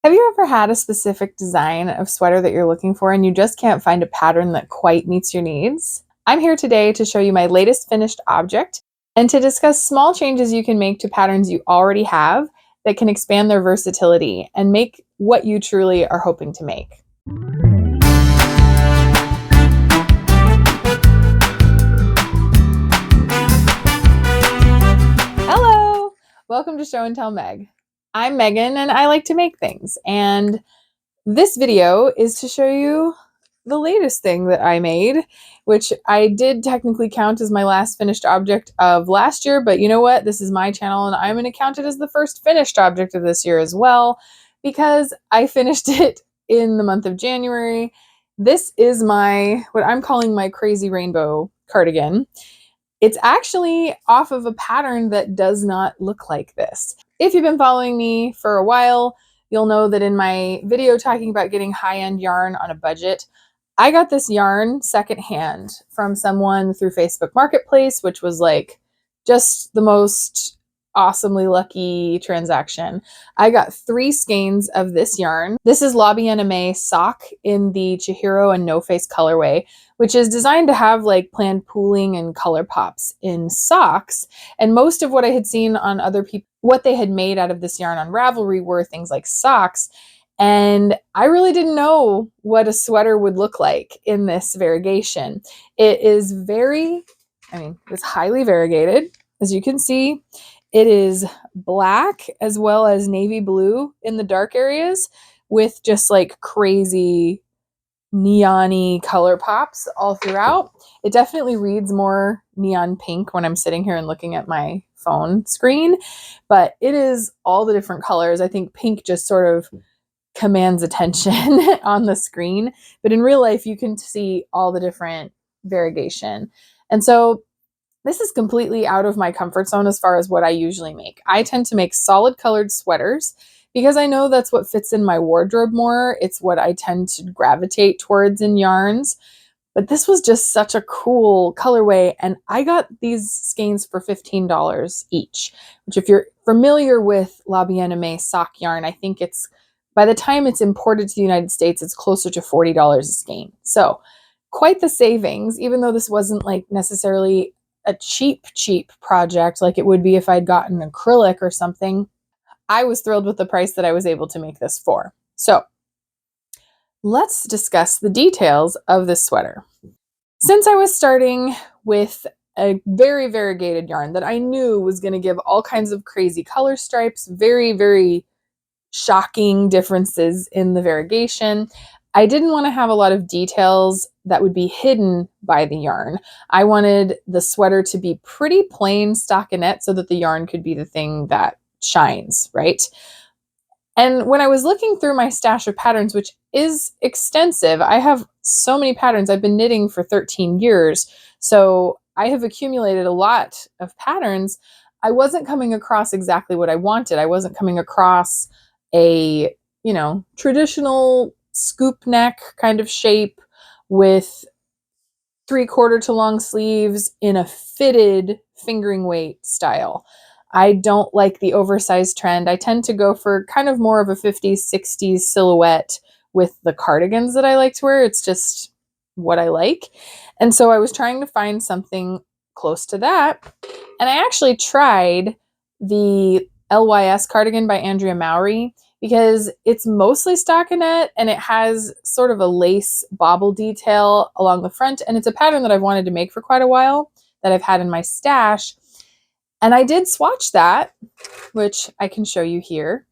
Have you ever had a specific design of sweater that you're looking for and you just can't find a pattern that quite meets your needs? I'm here today to show you my latest finished object and to discuss small changes you can make to patterns you already have that can expand their versatility and make what you truly are hoping to make. Hello! Welcome to Show and Tell Meg. I'm Megan and I like to make things, and this video is to show you the latest thing that I made, which I did technically count as my last finished object of last year, but you know what? This is my channel and I'm going to count it as the first finished object of this year as well, because I finished it in the month of January. This is what I'm calling my crazy rainbow cardigan. It's actually off of a pattern that does not look like this. If you've been following me for a while, you'll know that in my video talking about getting high-end yarn on a budget, I got this yarn secondhand from someone through Facebook Marketplace, which was like just the most awesomely lucky transaction. I got 3 skeins of this yarn. This is Lobby Anime sock in the Chihiro and No Face colorway, which is designed to have like planned pooling and color pops in socks. And most of what I had seen on other people, what they had made out of this yarn on Ravelry were things like socks. And I really didn't know what a sweater would look like in this variegation. It is it's highly variegated, as you can see. It is black as well as navy blue in the dark areas with just like crazy neon-y color pops all throughout. It definitely reads more neon pink when I'm sitting here and looking at my phone screen, but it is all the different colors. I think pink just sort of commands attention on the screen, but in real life you can see all the different variegation. And so this is completely out of my comfort zone as far as what I usually make. I tend to make solid colored sweaters because I know that's what fits in my wardrobe more. It's what I tend to gravitate towards in yarns. But this was just such a cool colorway, and I got these skeins for $15 each, which if you're familiar with Lobby Anime sock yarn, I think by the time it's imported to the United States, it's closer to $40 a skein. So quite the savings, even though this wasn't like necessarily a cheap project like it would be if I'd gotten acrylic or something. I was thrilled with the price that I was able to make this for. So let's discuss the details of this sweater. Since I was starting with a very variegated yarn that I knew was going to give all kinds of crazy color stripes, very, very shocking differences in the variegation, I didn't want to have a lot of details that would be hidden by the yarn. I wanted the sweater to be pretty plain stockinette so that the yarn could be the thing that shines, right? And when I was looking through my stash of patterns, which is extensive, I have so many patterns. I've been knitting for 13 years, so I have accumulated a lot of patterns. I wasn't coming across exactly what I wanted. I wasn't coming across a, traditional scoop neck kind of shape with 3/4 to long sleeves in a fitted fingering weight style. I don't like the oversized trend. I tend to go for kind of more of a 50s, 60s silhouette with the cardigans that I like to wear. It's just what I like. And so I was trying to find something close to that. And I actually tried the LYS cardigan by Andrea Mowry because it's mostly stockinette and it has sort of a lace bobble detail along the front. And it's a pattern that I've wanted to make for quite a while that I've had in my stash. And I did swatch that, which I can show you here.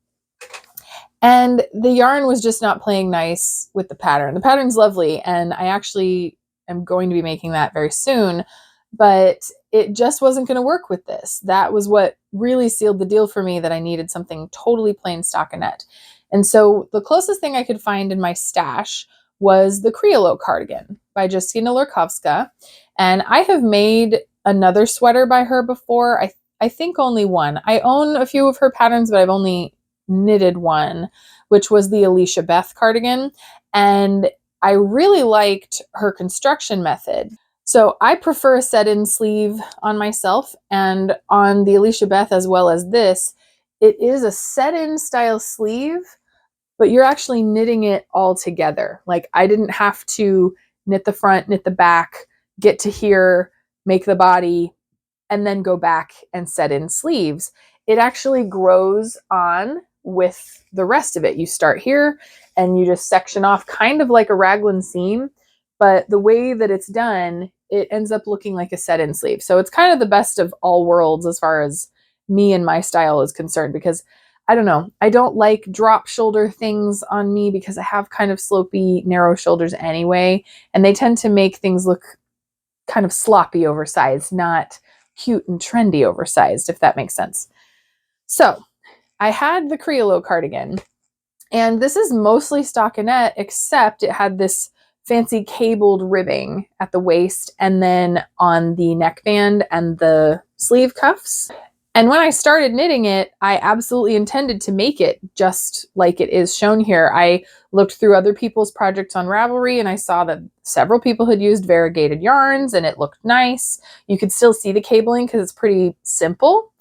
And the yarn was just not playing nice with the pattern. The pattern's lovely, and I actually am going to be making that very soon, but it just wasn't going to work with this. That was what really sealed the deal for me, that I needed something totally plain stockinette. And so the closest thing I could find in my stash was the Creole cardigan by Justina Lurkowska. And I have made another sweater by her before. I think only one. I own a few of her patterns, but I've only knitted one, which was the Alicia Beth cardigan. And I really liked her construction method. So I prefer a set-in sleeve on myself, and on the Alicia Beth as well as this, it is a set-in style sleeve, but you're actually knitting it all together. Like I didn't have to knit the front, knit the back, get to here, make the body, and then go back and set in sleeves. It actually grows on with the rest of it. You start here and you just section off kind of like a raglan seam, but the way that it's done, it ends up looking like a set in sleeve. So it's kind of the best of all worlds as far as me and my style is concerned, because I don't know, I don't like drop shoulder things on me because I have kind of slopey, narrow shoulders anyway, and they tend to make things look kind of sloppy oversized, not cute and trendy oversized, if that makes sense. So I had the Creolo cardigan, and this is mostly stockinette, except it had this fancy cabled ribbing at the waist and then on the neckband and the sleeve cuffs. And when I started knitting it, I absolutely intended to make it just like it is shown here. I looked through other people's projects on Ravelry and I saw that several people had used variegated yarns and it looked nice. You could still see the cabling because it's pretty simple.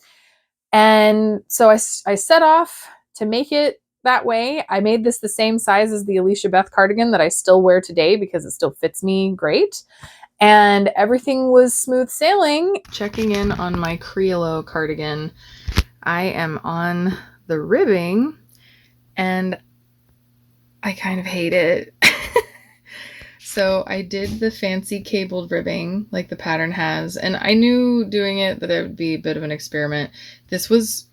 And so I set off to make it that way. I made this the same size as the Alicia Beth cardigan that I still wear today because it still fits me great. And everything was smooth sailing. Checking in on my Creolo cardigan, I am on the ribbing and I kind of hate it. So I did the fancy cabled ribbing like the pattern has, and I knew doing it that it would be a bit of an experiment. This was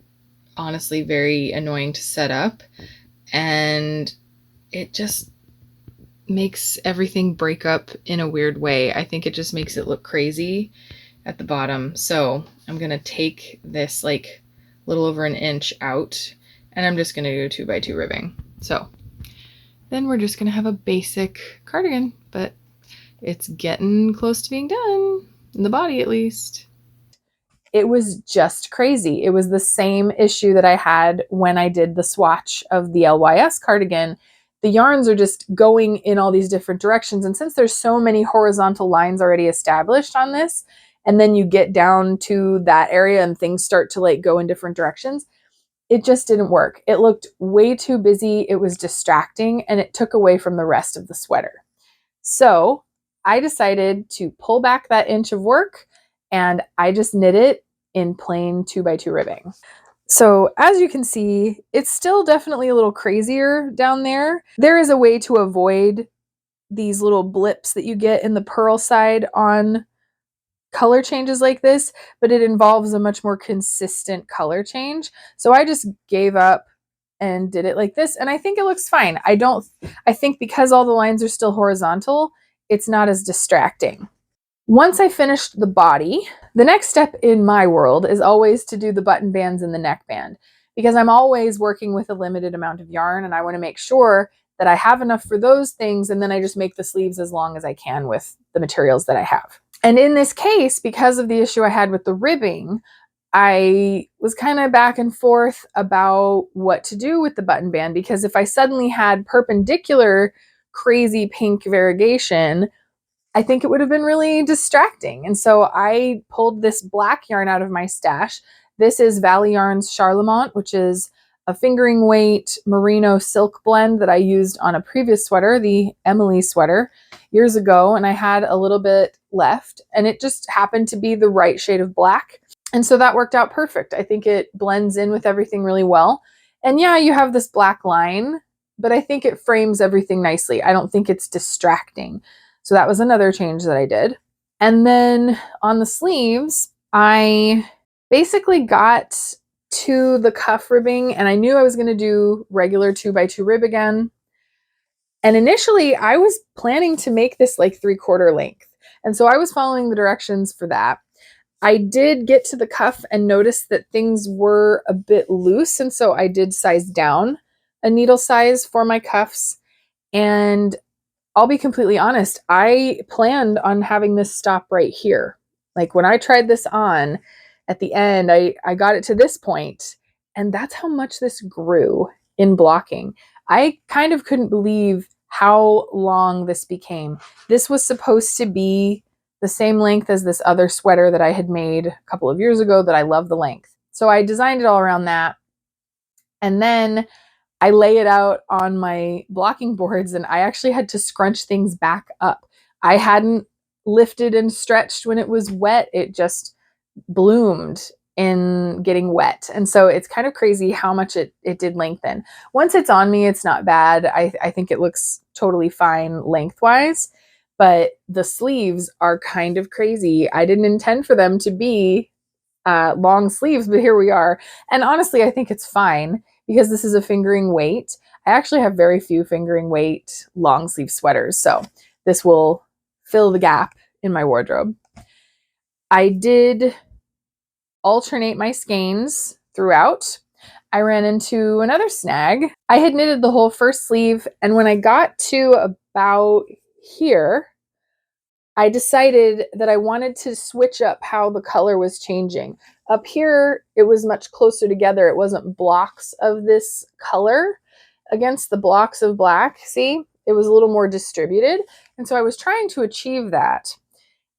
honestly very annoying to set up, and it just makes everything break up in a weird way. I think it just makes it look crazy at the bottom. So I'm gonna take this like a little over an inch out, and I'm just gonna do 2x2 ribbing. So then we're just gonna have a basic cardigan, but it's getting close to being done, in the body at least. It was just crazy. It was the same issue that I had when I did the swatch of the LYS cardigan. The yarns are just going in all these different directions. And since there's so many horizontal lines already established on this, and then you get down to that area and things start to like go in different directions, it just didn't work. It looked way too busy. It was distracting and it took away from the rest of the sweater. So I decided to pull back that inch of work and I just knit it in plain 2x2 ribbing. So as you can see, it's still definitely a little crazier down there. There is a way to avoid these little blips that you get in the purl side on color changes like this, but it involves a much more consistent color change. So I just gave up and did it like this, and I think it looks fine. I think because all the lines are still horizontal, it's not as distracting. Once I finished the body, the next step in my world is always to do the button bands and the neckband, because I'm always working with a limited amount of yarn and I want to make sure that I have enough for those things, and then I just make the sleeves as long as I can with the materials that I have. And in this case, because of the issue I had with the ribbing, I was kind of back and forth about what to do with the button band, because if I suddenly had perpendicular crazy pink variegation, I think it would have been really distracting. And so I pulled this black yarn out of my stash. This is Valley Yarns Charlemont, which is a fingering weight merino silk blend that I used on a previous sweater, the Emily sweater, years ago. And I had a little bit left and it just happened to be the right shade of black. And so that worked out perfect. I think it blends in with everything really well. And yeah, you have this black line, but I think it frames everything nicely. I don't think it's distracting. So that was another change that I did. And then on the sleeves, I basically got to the cuff ribbing and I knew I was going to do regular 2x2 rib again. And initially I was planning to make this like 3/4 length. And so I was following the directions for that. I did get to the cuff and notice that things were a bit loose. And so I did size down a needle size for my cuffs. And I'll be completely honest, I planned on having this stop right here. Like when I tried this on at the end, I got it to this point, and that's how much this grew in blocking. I kind of couldn't believe how long this became. This was supposed to be the same length as this other sweater that I had made a couple of years ago that I love the length. So I designed it all around that. And then I lay it out on my blocking boards and I actually had to scrunch things back up. I hadn't lifted and stretched when it was wet. It just bloomed in getting wet. And so it's kind of crazy how much it did lengthen. Once it's on me, it's not bad. I think it looks totally fine lengthwise, but the sleeves are kind of crazy. I didn't intend for them to be long sleeves, but here we are. And honestly, I think it's fine because this is a fingering weight. I actually have very few fingering weight long sleeve sweaters, so this will fill the gap in my wardrobe. I did alternate my skeins throughout. I ran into another snag. I had knitted the whole first sleeve, and when I got to about here, I decided that I wanted to switch up how the color was changing. Up here, it was much closer together. It wasn't blocks of this color against the blocks of black. See, it was a little more distributed. And so I was trying to achieve that.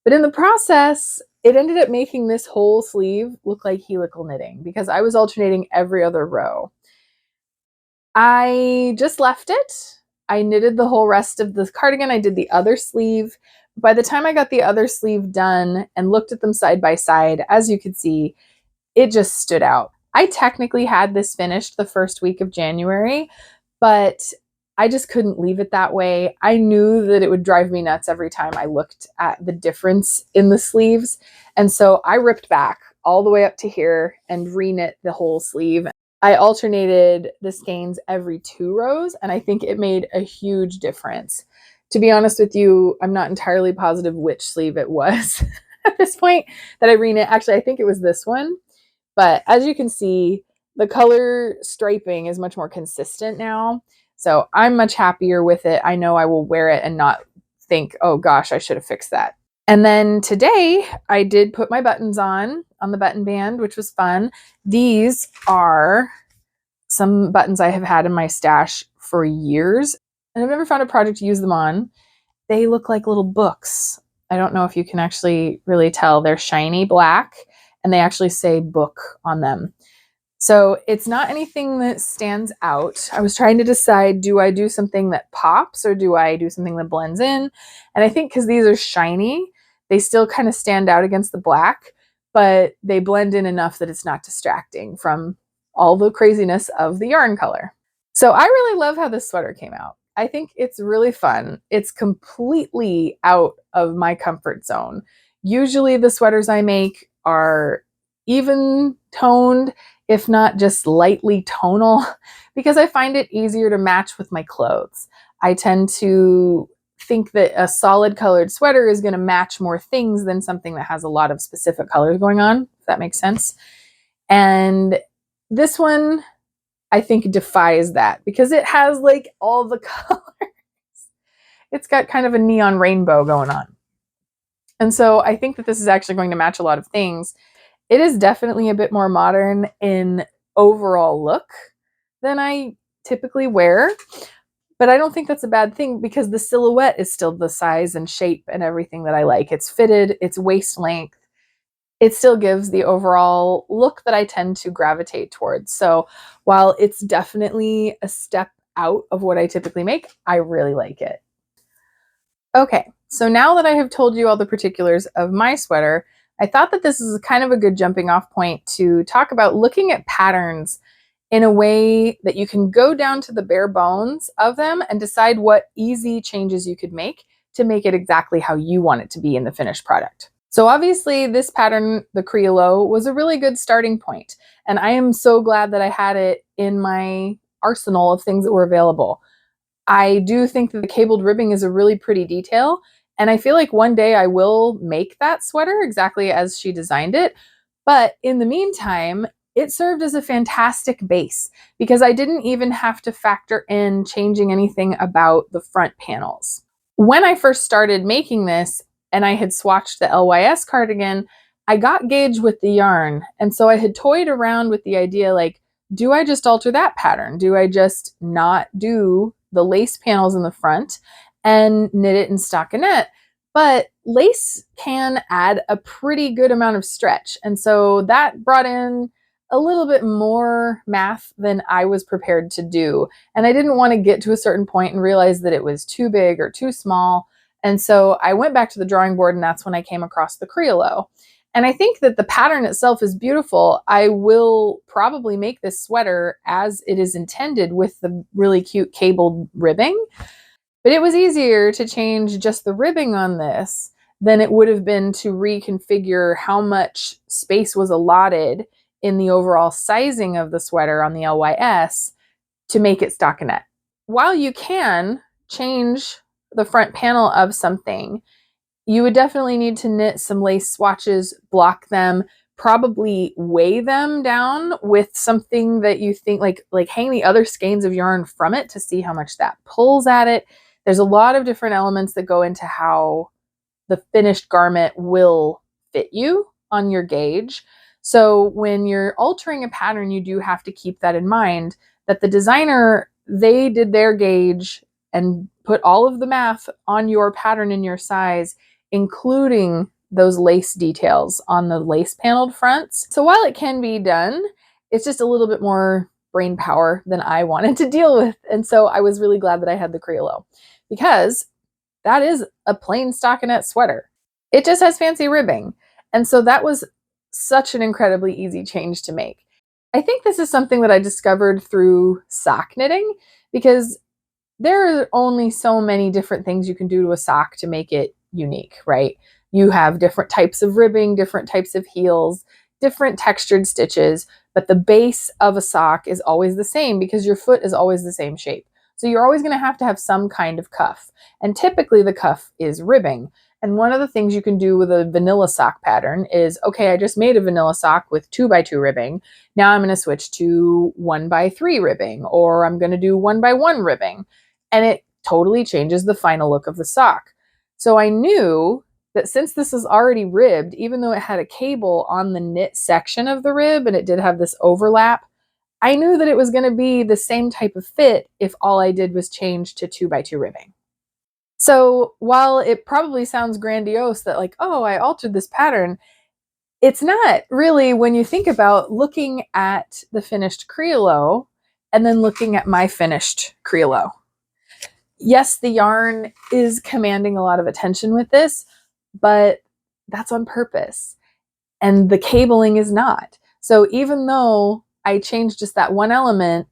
But in the process, it ended up making this whole sleeve look like helical knitting because I was alternating every other row. I just left it. I knitted the whole rest of the cardigan. I did the other sleeve. By the time I got the other sleeve done and looked at them side by side, as you could see, it just stood out. I technically had this finished the first week of January, but I just couldn't leave it that way. I knew that it would drive me nuts every time I looked at the difference in the sleeves. And so I ripped back all the way up to here and reknit the whole sleeve. I alternated the skeins every 2 rows, and I think it made a huge difference. To be honest with you, I'm not entirely positive which sleeve it was at this point that I reknit. Actually, I think it was this one. But as you can see, the color striping is much more consistent now. So I'm much happier with it. I know I will wear it and not think, oh gosh, I should have fixed that. And then today I did put my buttons on the button band, which was fun. These are some buttons I have had in my stash for years, and I've never found a project to use them on. They look like little books. I don't know if you can actually really tell. They're shiny black, and they actually say book on them. So it's not anything that stands out. I was trying to decide, do I do something that pops or do I do something that blends in? And I think because these are shiny, they still kind of stand out against the black, but they blend in enough that it's not distracting from all the craziness of the yarn color. So I really love how this sweater came out. I think it's really fun. It's completely out of my comfort zone. Usually the sweaters I make are even toned, if not just lightly tonal, because I find it easier to match with my clothes. I tend to think that a solid colored sweater is going to match more things than something that has a lot of specific colors going on, if that makes sense. And this one, I think, defies that because it has like all the colors. It's got kind of a neon rainbow going on. And so I think that this is actually going to match a lot of things. It is definitely a bit more modern in overall look than I typically wear, but I don't think that's a bad thing because the silhouette is still the size and shape and everything that I like. It's fitted, it's waist length. It still gives the overall look that I tend to gravitate towards. So while it's definitely a step out of what I typically make, I really like it. Okay, so now that I have told you all the particulars of my sweater, I thought that this is kind of a good jumping off point to talk about looking at patterns in a way that you can go down to the bare bones of them and decide what easy changes you could make to make it exactly how you want it to be in the finished product. So obviously this pattern, the Creole, was a really good starting point, and I am so glad that I had it in my arsenal of things that were available. I do think that the cabled ribbing is a really pretty detail, and I feel like one day I will make that sweater exactly as she designed it. But in the meantime, it served as a fantastic base because I didn't even have to factor in changing anything about the front panels. When I first started making this and I had swatched the LYS cardigan, I got gauged with the yarn. And so I had toyed around with the idea, like, do I just alter that pattern? Do I just not do the lace panels in the front and knit it in stockinette? But lace can add a pretty good amount of stretch. And so that brought in a little bit more math than I was prepared to do. And I didn't want to get to a certain point and realize that it was too big or too small. And so I went back to the drawing board, and that's when I came across the Creolo. And I think that the pattern itself is beautiful. I will probably make this sweater as it is intended with the really cute cabled ribbing. But it was easier to change just the ribbing on this than it would have been to reconfigure how much space was allotted in the overall sizing of the sweater on the LYS to make it stockinette. While you can change the front panel of something, you would definitely need to knit some lace swatches, block them, probably weigh them down with something that you think, like hang the other skeins of yarn from it to see how much that pulls at it. There's a lot of different elements that go into how the finished garment will fit you on your gauge. So when you're altering a pattern, you do have to keep that in mind, that the designer, they did their gauge and put all of the math on your pattern and your size, including those lace details on the lace paneled fronts. So while it can be done, it's just a little bit more brain power than I wanted to deal with. And so I was really glad that I had the Creolo, because that is a plain stockinette sweater. It just has fancy ribbing. And so that was such an incredibly easy change to make. I think this is something that I discovered through sock knitting, because there are only so many different things you can do to a sock to make it unique, right? You have different types of ribbing, different types of heels, different textured stitches, but the base of a sock is always the same because your foot is always the same shape. So you're always going to have some kind of cuff. And typically the cuff is ribbing. And one of the things you can do with a vanilla sock pattern is, okay, I just made a vanilla sock with 2x2 ribbing. Now I'm going to switch to 1x3 ribbing, or I'm going to do 1x1 ribbing. And it totally changes the final look of the sock. So I knew that since this is already ribbed, even though it had a cable on the knit section of the rib and it did have this overlap, I knew that it was going to be the same type of fit if all I did was change to 2x2 ribbing. So while it probably sounds grandiose that like, oh, I altered this pattern, it's not really when you think about looking at the finished Creolo and then looking at my finished Creolo. Yes, the yarn is commanding a lot of attention with this, but that's on purpose. And the cabling is not. So even though I changed just that one element,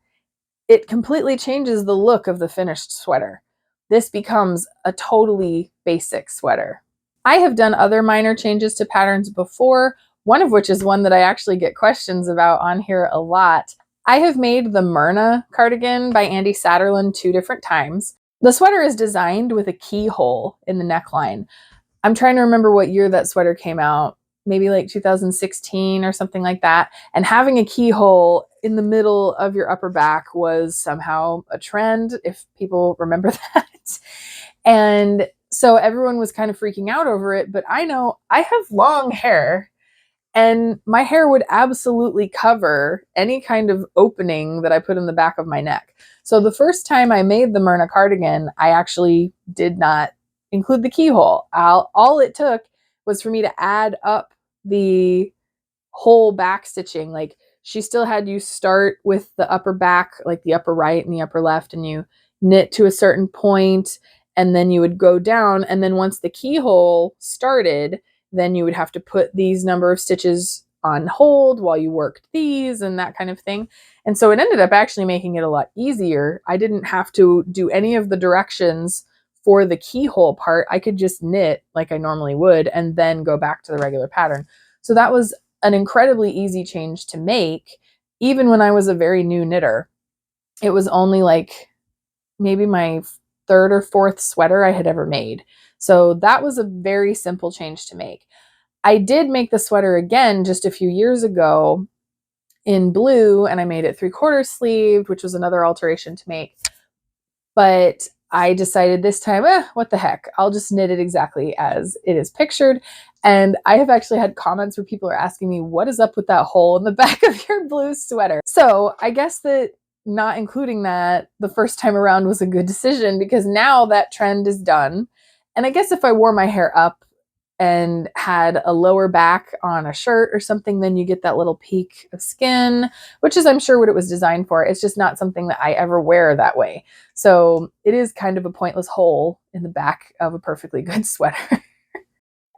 it completely changes the look of the finished sweater. This becomes a totally basic sweater. I have done other minor changes to patterns before, one of which is one that I actually get questions about on here a lot. I have made the Myrna cardigan by Andy Satterlund 2 different times. The sweater is designed with a keyhole in the neckline. I'm trying to remember what year that sweater came out, maybe like 2016 or something like that. And having a keyhole in the middle of your upper back was somehow a trend, if people remember that. And so everyone was kind of freaking out over it, but I know I have long hair, and my hair would absolutely cover any kind of opening that I put in the back of my neck. So the first time I made the Myrna cardigan, I actually did not include the keyhole. All it took was for me to add up the whole back stitching. Like, she still had you start with the upper back, like the upper right and the upper left, and you knit to a certain point, and then you would go down. And then once the keyhole started, then you would have to put these number of stitches on hold while you worked these and that kind of thing. And so it ended up actually making it a lot easier. I didn't have to do any of the directions for the keyhole part. I could just knit like I normally would and then go back to the regular pattern. So that was an incredibly easy change to make, even when I was a very new knitter. It was only like maybe my third or fourth sweater I had ever made. So that was a very simple change to make. I did make the sweater again just a few years ago in blue, and I made it 3/4 sleeved, which was another alteration to make. But I decided this time, what the heck, I'll just knit it exactly as it is pictured. And I have actually had comments where people are asking me, what is up with that hole in the back of your blue sweater? So I guess that not including that the first time around was a good decision, because now that trend is done. And I guess if I wore my hair up and had a lower back on a shirt or something, then you get that little peak of skin, which is, I'm sure, what it was designed for. It's just not something that I ever wear that way. So it is kind of a pointless hole in the back of a perfectly good sweater.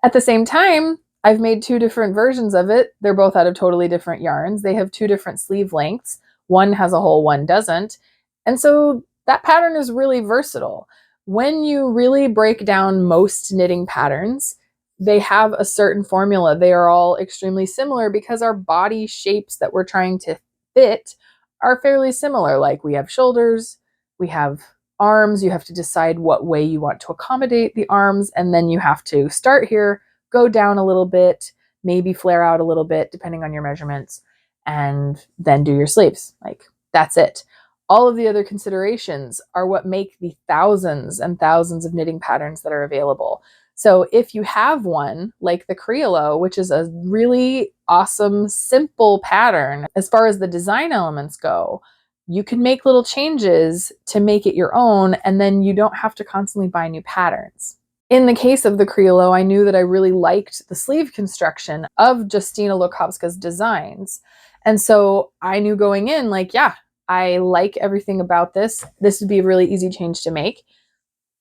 At the same time, I've made two different versions of it. They're both out of totally different yarns. They have two different sleeve lengths. One has a hole, one doesn't. And so that pattern is really versatile. When you really break down most knitting patterns, they have a certain formula. They are all extremely similar because our body shapes that we're trying to fit are fairly similar. Like we have shoulders, we have arms. You have to decide what way you want to accommodate the arms, and then you have to start here, go down a little bit, maybe flare out a little bit depending on your measurements, and then do your sleeves. Like, that's it. All of the other considerations are what make the thousands and thousands of knitting patterns that are available. So if you have one like the Criollo, which is a really awesome, simple pattern, as far as the design elements go, you can make little changes to make it your own, and then you don't have to constantly buy new patterns. In the case of the Criollo, I knew that I really liked the sleeve construction of Justina Lukowska's designs. And so I knew going in, like, yeah, I like everything about this. This would be a really easy change to make.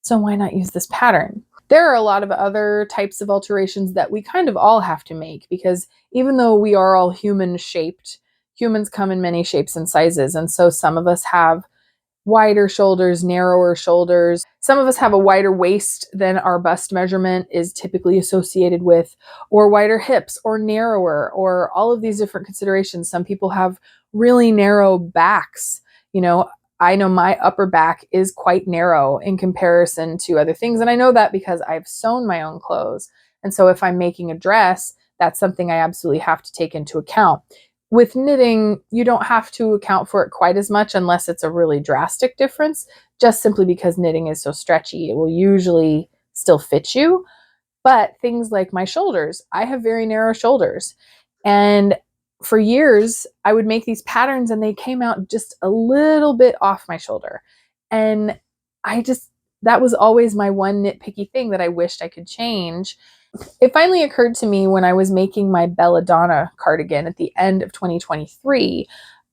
So why not use this pattern? There are a lot of other types of alterations that we kind of all have to make, because even though we are all human shaped, humans come in many shapes and sizes. And so some of us have wider shoulders, narrower shoulders. Some of us have a wider waist than our bust measurement is typically associated with, or wider hips, or narrower, or all of these different considerations. Some people have really narrow backs. I know my upper back is quite narrow in comparison to other things. And I know that because I've sewn my own clothes. And so if I'm making a dress, that's something I absolutely have to take into account. With knitting, you don't have to account for it quite as much unless it's a really drastic difference, just simply because knitting is so stretchy. It will usually still fit you. But things like my shoulders, I have very narrow shoulders. And for years, I would make these patterns and they came out just a little bit off my shoulder. And that was always my one nitpicky thing that I wished I could change. It finally occurred to me when I was making my Belladonna cardigan at the end of 2023.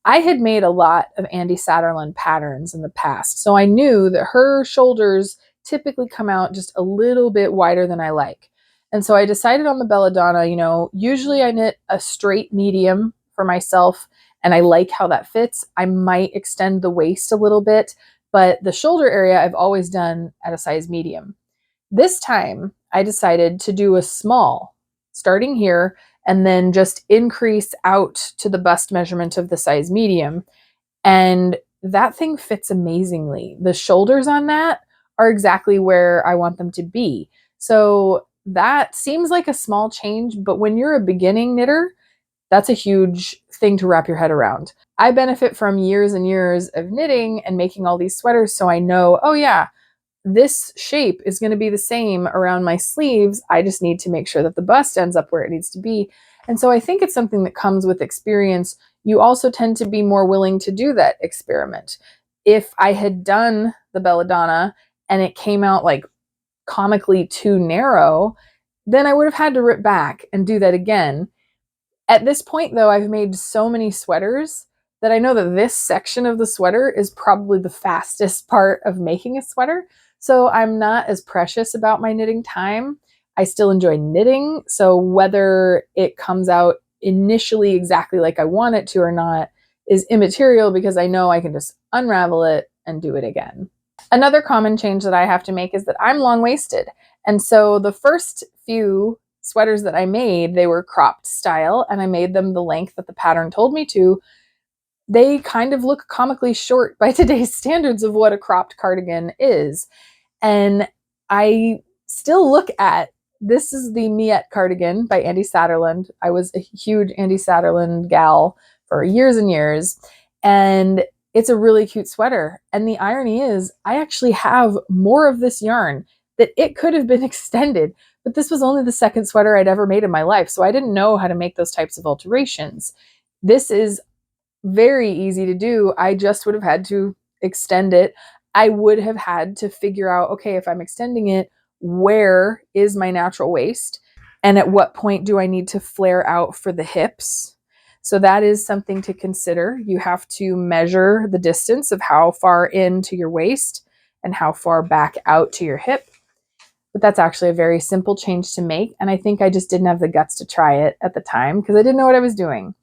I had made a lot of Andi Satterlund patterns in the past, so I knew that her shoulders typically come out just a little bit wider than I like. And so I decided on the Belladonna. Usually I knit a straight medium for myself, and I like how that fits. I might extend the waist a little bit, but the shoulder area I've always done at a size medium. This time I decided to do a small, starting here, and then just increase out to the bust measurement of the size medium. And that thing fits amazingly. The shoulders on that are exactly where I want them to be. So that seems like a small change, but when you're a beginning knitter, that's a huge thing to wrap your head around. I benefit from years and years of knitting and making all these sweaters, so I know, oh yeah, this shape is going to be the same around my sleeves. I just need to make sure that the bust ends up where it needs to be. And so I think it's something that comes with experience. You also tend to be more willing to do that experiment. If I had done the Belladonna and it came out like comically too narrow, then I would have had to rip back and do that again. At this point, though, I've made so many sweaters that I know that this section of the sweater is probably the fastest part of making a sweater. So I'm not as precious about my knitting time. I still enjoy knitting. So whether it comes out initially exactly like I want it to or not is immaterial, because I know I can just unravel it and do it again. Another common change that I have to make is that I'm long-waisted. And so the first few sweaters that I made, they were cropped style, and I made them the length that the pattern told me to. They kind of look comically short by today's standards of what a cropped cardigan is. And I still look at, this is the Miette cardigan by Andi Satterlund. I was a huge Andi Satterlund gal for years and years, and it's a really cute sweater. And the irony is, I actually have more of this yarn that it could have been extended, but this was only the second sweater I'd ever made in my life, so I didn't know how to make those types of alterations. This is very easy to do. I just would have had to extend it. I would have had to figure out, okay, if I'm extending it, where is my natural waist? And at what point do I need to flare out for the hips? So that is something to consider. You have to measure the distance of how far into your waist and how far back out to your hip. But that's actually a very simple change to make. And I think I just didn't have the guts to try it at the time because I didn't know what I was doing.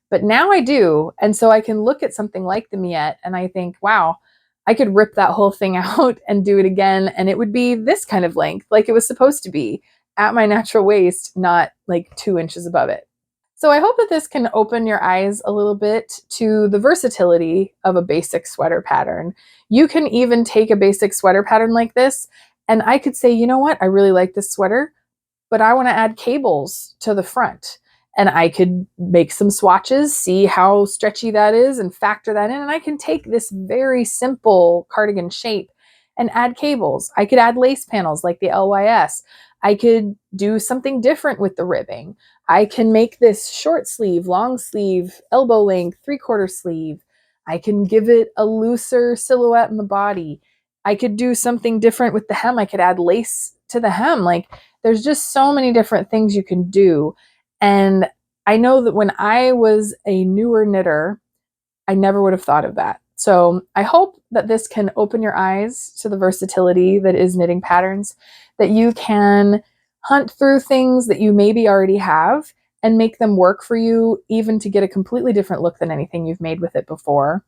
But now I do. And so I can look at something like the Miette and I think, wow, I could rip that whole thing out and do it again. And it would be this kind of length, like it was supposed to be at my natural waist, not like 2 inches above it. So I hope that this can open your eyes a little bit to the versatility of a basic sweater pattern. You can even take a basic sweater pattern like this, and I could say, you know what, I really like this sweater, but I want to add cables to the front. And I could make some swatches, see how stretchy that is, and factor that in. And I can take this very simple cardigan shape and add cables. I could add lace panels like the LYS. I could do something different with the ribbing. I can make this short sleeve, long sleeve, elbow length, 3/4 sleeve. I can give it a looser silhouette in the body. I could do something different with the hem. I could add lace to the hem. Like, there's just so many different things you can do. And I know that when I was a newer knitter, I never would have thought of that. So I hope that this can open your eyes to the versatility that is knitting patterns, that you can hunt through things that you maybe already have and make them work for you, even to get a completely different look than anything you've made with it before.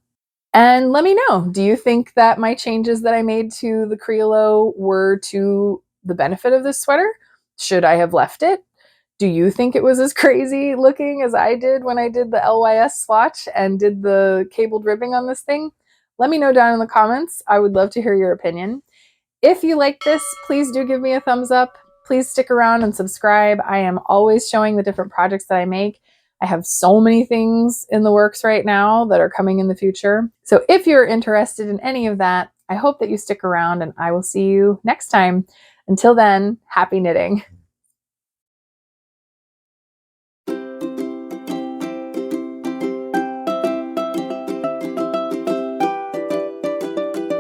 And let me know, do you think that my changes that I made to the Creolo were to the benefit of this sweater? Should I have left it? Do you think it was as crazy looking as I did when I did the LYS swatch and did the cabled ribbing on this thing? Let me know down in the comments. I would love to hear your opinion. If you like this, please do give me a thumbs up. Please stick around and subscribe. I am always showing the different projects that I make. I have so many things in the works right now that are coming in the future. So if you're interested in any of that, I hope that you stick around and I will see you next time. Until then, happy knitting.